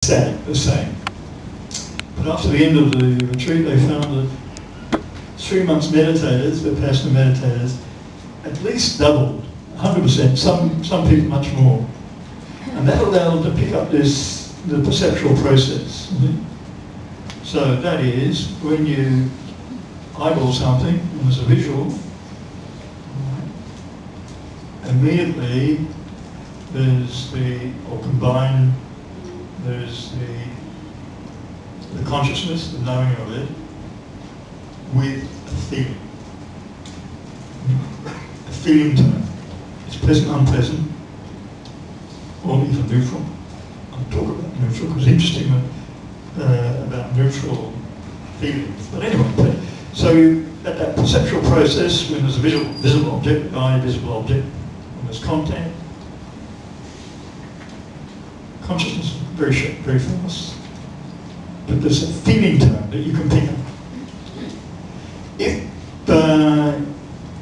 the same. But after the end of the retreat, they found that 3 months meditators, Vipassana meditators, at least doubled, 100%, some people much more. And that allowed them to pick up the perceptual process. So that is, when you eyeball something, and there's a visual, immediately there's there's the consciousness, the knowing of it, with a feeling. A feeling tone. It's pleasant, unpleasant, or even neutral. I'll talk about neutral because it's interesting about neutral feelings. But anyway, so at that perceptual process, when there's a visible object, visible object, when there's content, consciousness is very fast. But there's a feeling tone that you can pick up.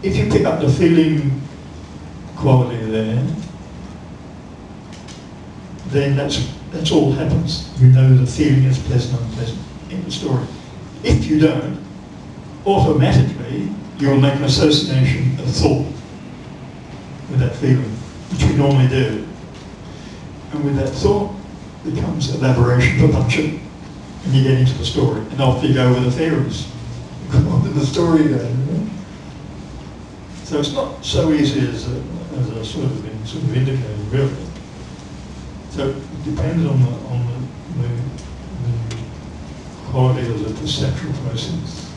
If you pick up the feeling quality there, then that's all happens. You know the feeling is pleasant, unpleasant in the story. If you don't, automatically you'll make an association of thought with that feeling, which we normally do. And with that thought becomes elaboration, production, and you get into the story. And off you go with the theories. On to the story then. So it's not so easy as a sort of indicated, really. So it depends on the quality of the perceptual process.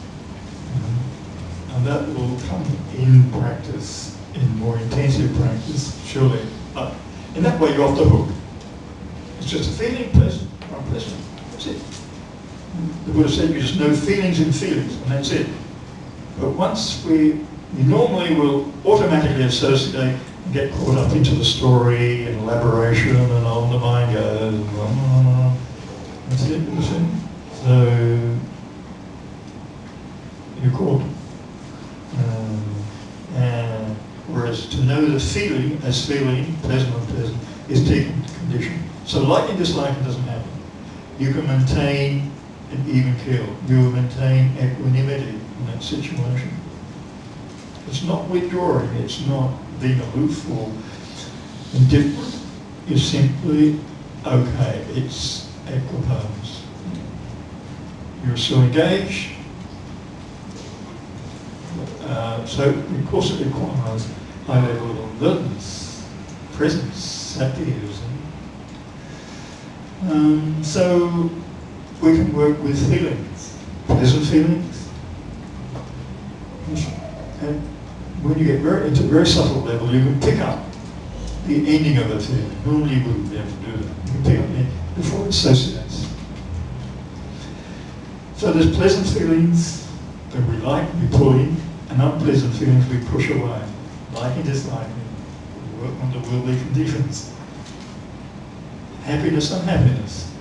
And that will come in practice, in more intensive practice, surely. But in that way, you're off the hook. It's just a feeling, pleasant or unpleasant. That's it. The Buddha said you just know feelings in feelings, and that's it. But once we normally will automatically associate and get caught up into the story and elaboration, and on the mind goes, that's it, you see? So you're caught. Whereas to know the feeling as feeling, pleasant or unpleasant, is taken into condition. So liking, disliking doesn't happen. You can maintain an even keel. You will maintain equanimity in that situation. It's not withdrawing, it's not being aloof or indifferent. It's simply okay, it's equipoise. You're still engaged. So of course it requires high level of alertness, presence, activism. So we can work with feelings, pleasant feelings. And when you get into a very subtle level, you can pick up the ending of a feeling. Normally you wouldn't be able to do that. You can pick up it before it associates. So there's pleasant feelings that we like, we pull in, and unpleasant feelings we push away. Liking, disliking, we work on the will-be conditions. Happiness, unhappiness.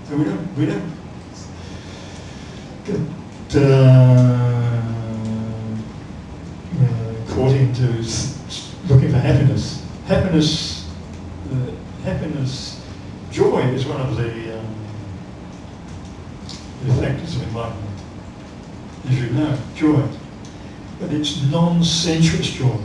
So we don't get caught into looking for happiness. Happiness, joy is one of the factors of enlightenment. As you know, joy. But it's non-sensuous joy.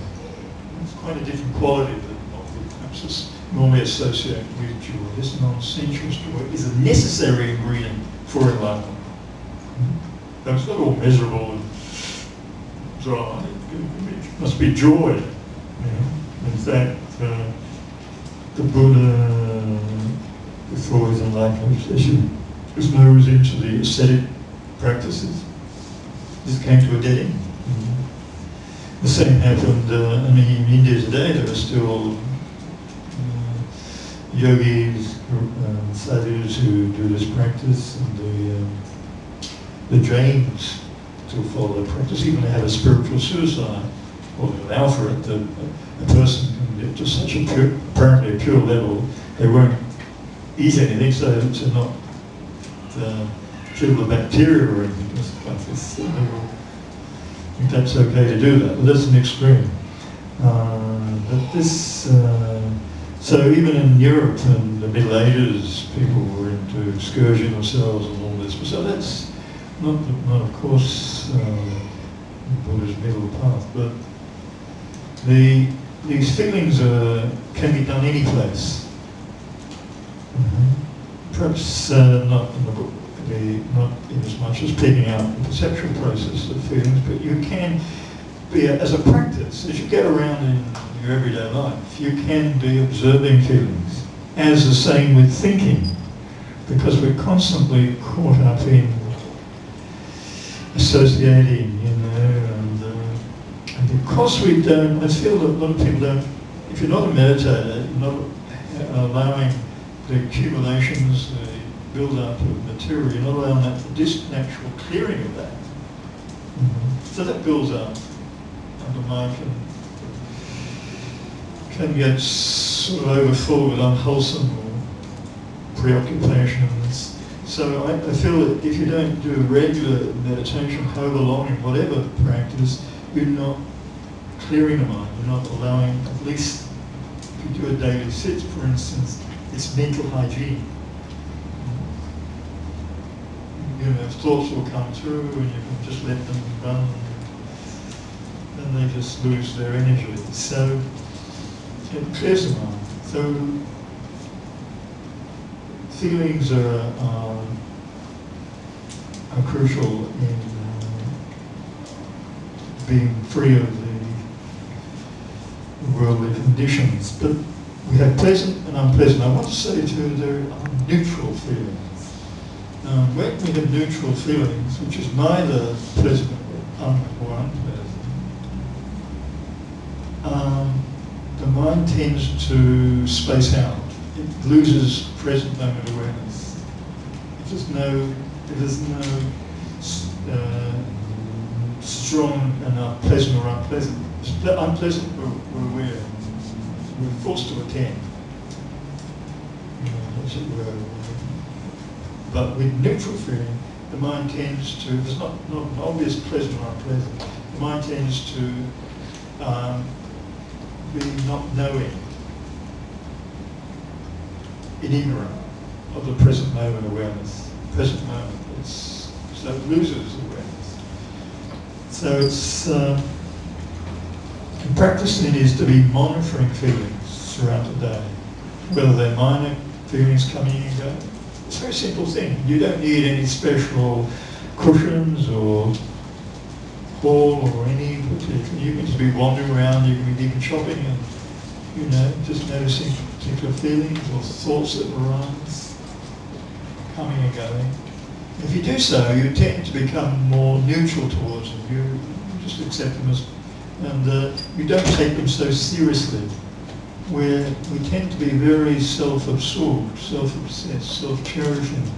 It's quite a different quality than what we perhaps normally associate with joy. This non-sensuous joy is a necessary ingredient for enlightenment. Though it's not all miserable and dry. It must be joy. In fact, the Buddha, before his enlightenment session, just nose into the ascetic practices. This came to a dead end. The same happened, in India today. There are still yogis, sadhus who do this practice, and the Jains still follow the practice. Even they have a spiritual suicide, or they allow for it, that a person can get to such a pure, apparently a pure level, they won't eat anything, so to not kill the bacteria or anything like this. I think that's okay to do that, but that's an extreme. But this, So even in Europe in the Middle Ages, people were into scourging themselves and all this. So that's not of course, Buddha's middle path, but these feelings can be done any place. Perhaps not in the book, not in as much as picking out the perceptual process of feelings, but you can be, as a practice, as you get around in your everyday life, you can be observing feelings, as the same with thinking, because we're constantly caught up in associating, and because we don't, I feel that a lot of people don't, if you're not a meditator, you're not allowing the accumulations, the build-up of material, you're not allowing that, this natural clearing of that. So that builds up, and the mind can get sort of overfull with unwholesome preoccupations. So I feel that if you don't do regular meditation, however long in whatever practice, you're not clearing the mind, you're not allowing, at least if you do a daily sit, for instance, it's mental hygiene. You know, thoughts will come through and you can just let them run, and they just lose their energy. So it clears the mind. So feelings are crucial in being free of the worldly conditions. But we have pleasant and unpleasant. I want to say too, there are neutral feelings. When we have neutral feelings, which is neither pleasant or unpleasant, the mind tends to space out. It loses present moment awareness. There's no strong enough pleasant or unpleasant. Unpleasant, we're aware. We're forced to attend. But with neutral feeling, the mind tends to, there's not an obvious pleasant or unpleasant, the mind tends to be not knowing, ignorant of the present moment awareness. Present moment, so it loses awareness. So it's, practice then is to be monitoring feelings throughout the day, whether they're minor feelings coming and going. It's a very simple thing. You don't need any special cushions or hall or any particular. You can just be wandering around, you can be even shopping and, just noticing particular feelings or thoughts that arise, coming and going. If you do so, you tend to become more neutral towards them. You just accept them as, and you don't take them so seriously. Where we tend to be very self-absorbed, self-obsessed, self-cherishing,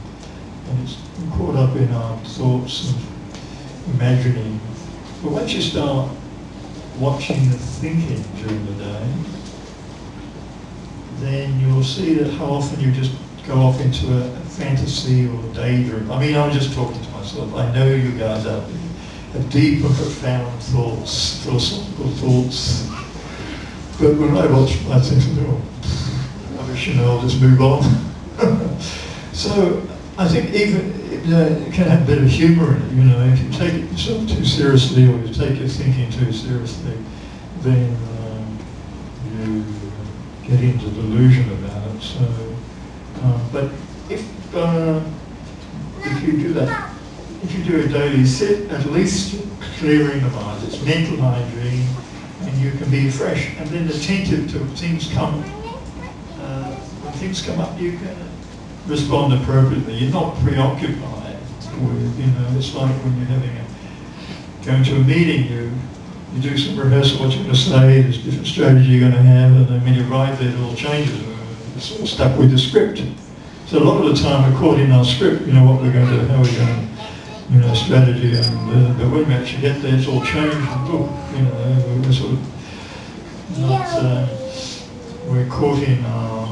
and it's caught up in our thoughts and imagining. But once you start watching the thinking during the day, then you'll see that how often you just go off into a fantasy or daydream. I mean, I'm just talking to myself. I know you guys out there have deep and profound thoughts, philosophical thoughts. But when I watch, I think, rubbish, I'll just move on. So I think even it can have a bit of humour in it, if you take it yourself too seriously or you take your thinking too seriously, then you get into delusion about it. So, but if you do that, if you do a daily sit, at least you're clearing the mind. It's mental hygiene. And you can be fresh and then attentive to things come. When things come up, you can respond appropriately. You're not preoccupied with, it's like when you're going to a meeting, you do some rehearsal, what you're going to say, there's a different strategy you're going to have, and then when you arrive there, it all changes. You're sort of stuck with the script. So a lot of the time we're caught in our script, what we're going to do, how we're going to, strategy, and but when we actually get there, it's all changed. And we're sort of not. We're caught in our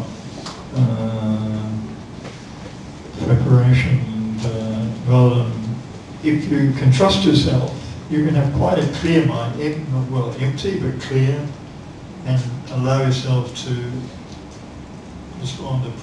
preparation, and rather than if you can trust yourself, you can have quite a clear mind, empty but clear, and allow yourself to respond to